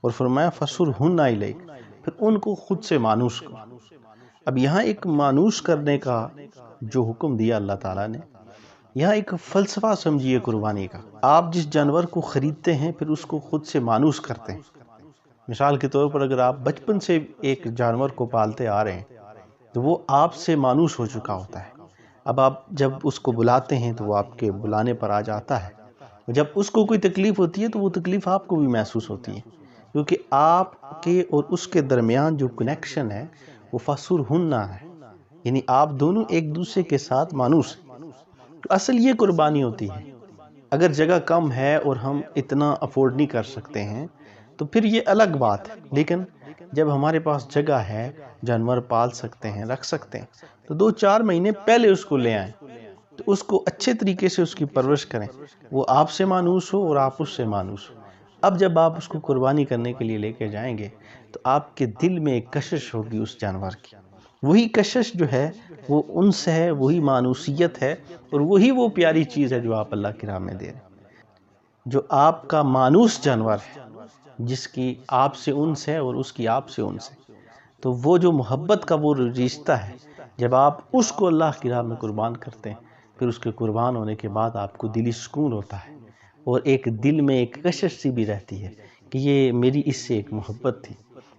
اور فرمایا فَسُرْهُنَّ إِلَيْكَ، پھر ان کو خود سے مانوس کرو۔ اب یہاں ایک مانوس کرنے کا جو حکم دیا اللہ تعالیٰ نے، یہاں ایک فلسفہ سمجھیے قربانی کا۔ آپ جس جانور کو خریدتے ہیں پھر اس کو خود سے مانوس کرتے ہیں۔ مثال کے طور پر اگر آپ بچپن سے ایک جانور کو پالتے آ رہے ہیں تو وہ آپ سے مانوس ہو چکا ہوتا ہے۔ اب آپ جب اس کو بلاتے ہیں تو وہ آپ کے بلانے پر آ جاتا ہے۔ جب اس کو کوئی تکلیف ہوتی ہے تو وہ تکلیف آپ کو بھی محسوس ہوتی ہے، کیونکہ آپ کے اور اس کے درمیان جو کنیکشن ہے وہ فَسُرْهُنَّ ہے، یعنی آپ دونوں ایک دوسرے کے ساتھ مانوس ہیں۔ تو اصل یہ قربانی ہوتی ہے۔ اگر جگہ کم ہے اور ہم اتنا افورڈ نہیں کر سکتے ہیں تو پھر یہ الگ بات ہے، لیکن جب ہمارے پاس جگہ ہے، جانور پال سکتے ہیں، رکھ سکتے ہیں، تو 2-4 مہینے پہلے اس کو لے آئیں، تو اس کو اچھے طریقے سے اس کی پرورش کریں، وہ آپ سے مانوس ہو اور آپ اس سے مانوس ہو۔ اب جب آپ اس کو قربانی کرنے کے لیے لے کے جائیں گے تو آپ کے دل میں ایک کشش ہوگی اس جانور کی۔ وہی کشش جو ہے وہ انس ہے، وہی مانوسیت ہے، اور وہی وہ پیاری چیز ہے جو آپ اللہ کی راہ میں دے رہے ہیں۔ جو آپ کا مانوس جانور ہے، جس کی آپ سے انس ہے اور اس کی آپ سے انس ہے، تو وہ جو محبت کا وہ رشتہ ہے، جب آپ اس کو اللہ کی راہ میں قربان کرتے ہیں، پھر اس کے قربان ہونے کے بعد آپ کو دلی سکون ہوتا ہے، اور ایک دل میں ایک کشش سی بھی رہتی ہے کہ یہ میری اس سے ایک محبت تھی۔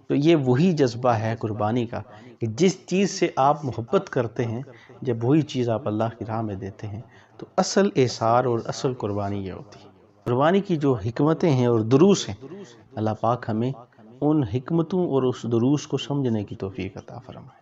تو یہ وہی جذبہ ہے قربانی کا کہ جس چیز سے آپ محبت کرتے ہیں، جب وہی چیز آپ اللہ کی راہ میں دیتے ہیں تو اصل اثار اور اصل قربانی یہ ہوتی ہے۔ قربانی کی جو حکمتیں ہیں اور دروس ہیں، اللہ پاک ہمیں ان حکمتوں اور اس دروس کو سمجھنے کی توفیق عطا فرمائے۔